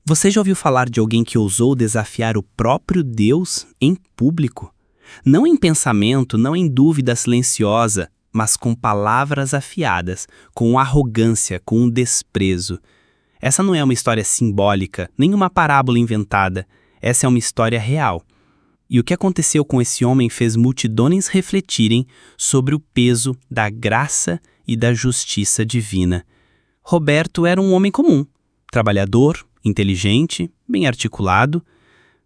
Você já ouviu falar de alguém que ousou desafiar o próprio Deus em público? Não em pensamento, não em dúvida silenciosa, mas com palavras afiadas, com arrogância, com um desprezo. Essa não é uma história simbólica, nem uma parábola inventada. Essa é uma história real. E o que aconteceu com esse homem fez multidões refletirem sobre o peso da graça e da justiça divina. Roberto era um homem comum, trabalhador, inteligente, bem articulado,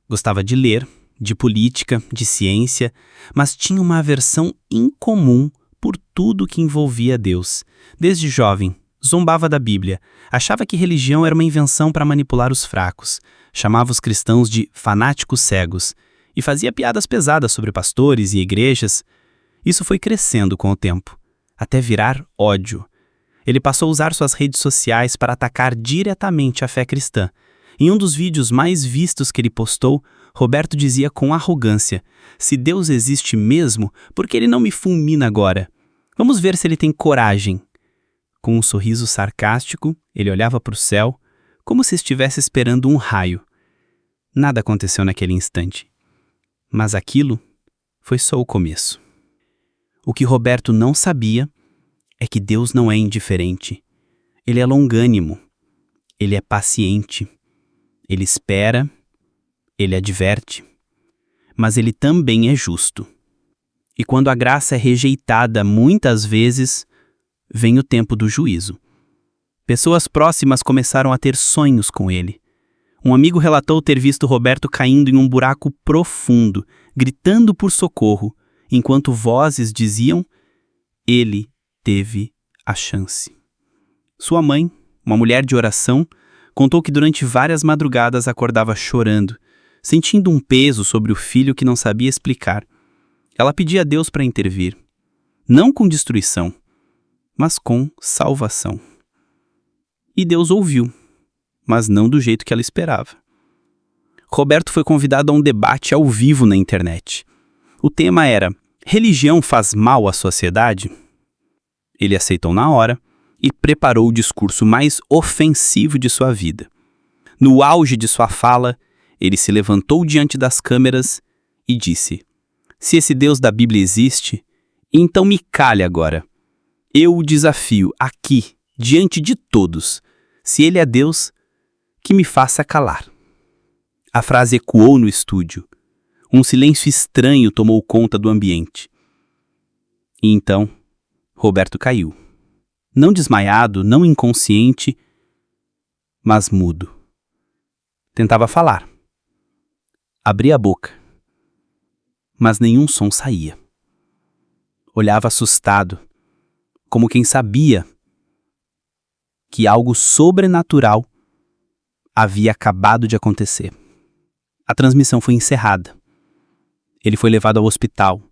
gostava de ler, de política, de ciência, mas tinha uma aversão incomum por tudo que envolvia Deus. Desde jovem, zombava da Bíblia, achava que religião era uma invenção para manipular os fracos, chamava os cristãos de fanáticos cegos e fazia piadas pesadas sobre pastores e igrejas. Isso foi crescendo com o tempo, até virar ódio. Ele passou a usar suas redes sociais para atacar diretamente a fé cristã. Em um dos vídeos mais vistos que ele postou, Roberto dizia com arrogância: "Se Deus existe mesmo, por que ele não me fulmina agora? Vamos ver se ele tem coragem." Com um sorriso sarcástico, ele olhava para o céu, como se estivesse esperando um raio. Nada aconteceu naquele instante. Mas aquilo foi só o começo. O que Roberto não sabia é que Deus não é indiferente. Ele é longânimo. Ele é paciente. Ele espera. Ele adverte. Mas ele também é justo. E quando a graça é rejeitada muitas vezes, vem o tempo do juízo. Pessoas próximas começaram a ter sonhos com ele. Um amigo relatou ter visto Roberto caindo em um buraco profundo, gritando por socorro, enquanto vozes diziam: ele teve a chance. Sua mãe, uma mulher de oração, contou que durante várias madrugadas acordava chorando, sentindo um peso sobre o filho que não sabia explicar. Ela pedia a Deus para intervir, não com destruição, mas com salvação. E Deus ouviu, mas não do jeito que ela esperava. Roberto foi convidado a um debate ao vivo na internet. O tema era: religião faz mal à sociedade? Ele aceitou na hora e preparou o discurso mais ofensivo de sua vida. No auge de sua fala, ele se levantou diante das câmeras e disse: "Se esse Deus da Bíblia existe, então me cale agora. Eu o desafio aqui, diante de todos. Se ele é Deus, que me faça calar." A frase ecoou no estúdio. Um silêncio estranho tomou conta do ambiente. E então, Roberto caiu. Não desmaiado, não inconsciente, mas mudo. Tentava falar. Abria a boca, mas nenhum som saía. Olhava assustado, como quem sabia que algo sobrenatural havia acabado de acontecer. A transmissão foi encerrada. Ele foi levado ao hospital.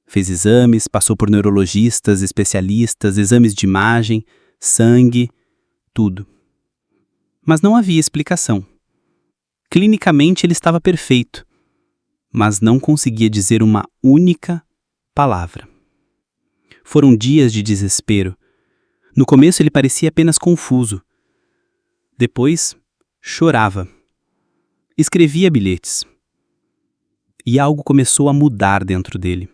Fez exames, passou por neurologistas, especialistas, exames de imagem, sangue, tudo. Mas não havia explicação. Clinicamente ele estava perfeito, mas não conseguia dizer uma única palavra. Foram dias de desespero. No começo ele parecia apenas confuso. Depois, chorava. Escrevia bilhetes. E algo começou a mudar dentro dele.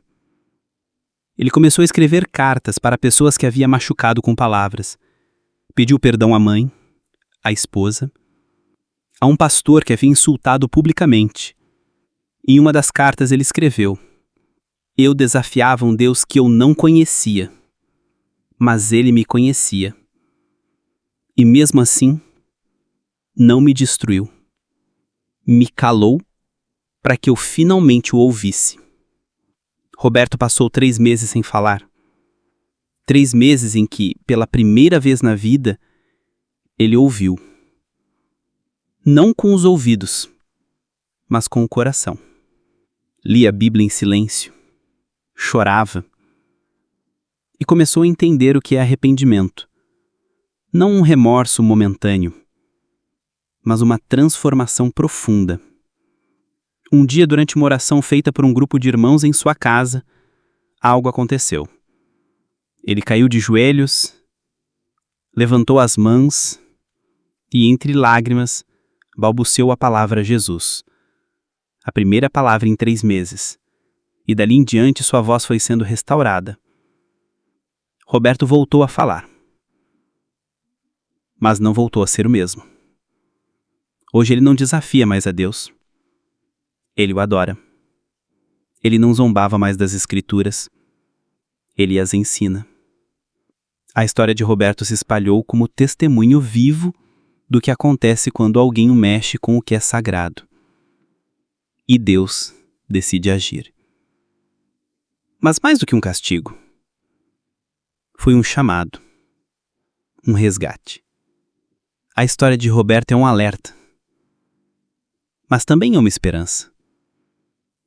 Ele começou a escrever cartas para pessoas que havia machucado com palavras. Pediu perdão à mãe, à esposa, a um pastor que havia insultado publicamente. Em uma das cartas ele escreveu: "Eu desafiava um Deus que eu não conhecia, mas ele me conhecia. E mesmo assim, não me destruiu. Me calou para que eu finalmente o ouvisse." Roberto passou 3 meses sem falar. 3 meses em que, pela primeira vez na vida, ele ouviu. Não com os ouvidos, mas com o coração. Lia a Bíblia em silêncio, chorava e começou a entender o que é arrependimento. Não um remorso momentâneo, mas uma transformação profunda. Um dia, durante uma oração feita por um grupo de irmãos em sua casa, algo aconteceu. Ele caiu de joelhos, levantou as mãos e, entre lágrimas, balbuciou a palavra Jesus. A primeira palavra em 3 meses. E dali em diante sua voz foi sendo restaurada. Roberto voltou a falar. Mas não voltou a ser o mesmo. Hoje ele não desafia mais a Deus. Ele o adora. Ele não zombava mais das Escrituras. Ele as ensina. A história de Roberto se espalhou como testemunho vivo do que acontece quando alguém mexe com o que é sagrado. E Deus decide agir. Mas mais do que um castigo, foi um chamado, um resgate. A história de Roberto é um alerta, mas também é uma esperança.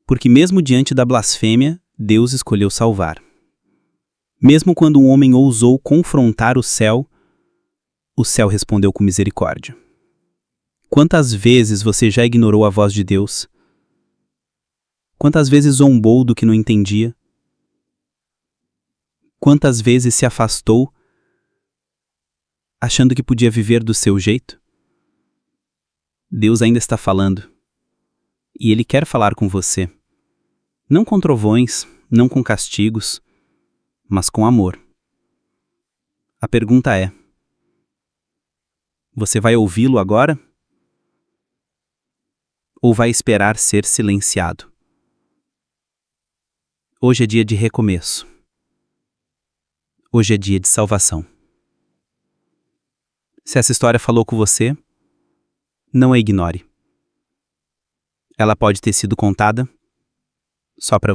Porque mesmo diante da blasfêmia, Deus escolheu salvar. Mesmo quando um homem ousou confrontar o céu respondeu com misericórdia. Quantas vezes você já ignorou a voz de Deus? Quantas vezes zombou do que não entendia? Quantas vezes se afastou, achando que podia viver do seu jeito? Deus ainda está falando. E Ele quer falar com você. Não com trovões, não com castigos, mas com amor. A pergunta é: você vai ouvi-lo agora? Ou vai esperar ser silenciado? Hoje é dia de recomeço. Hoje é dia de salvação. Se essa história falou com você, não a ignore. Ela pode ter sido contada só para você.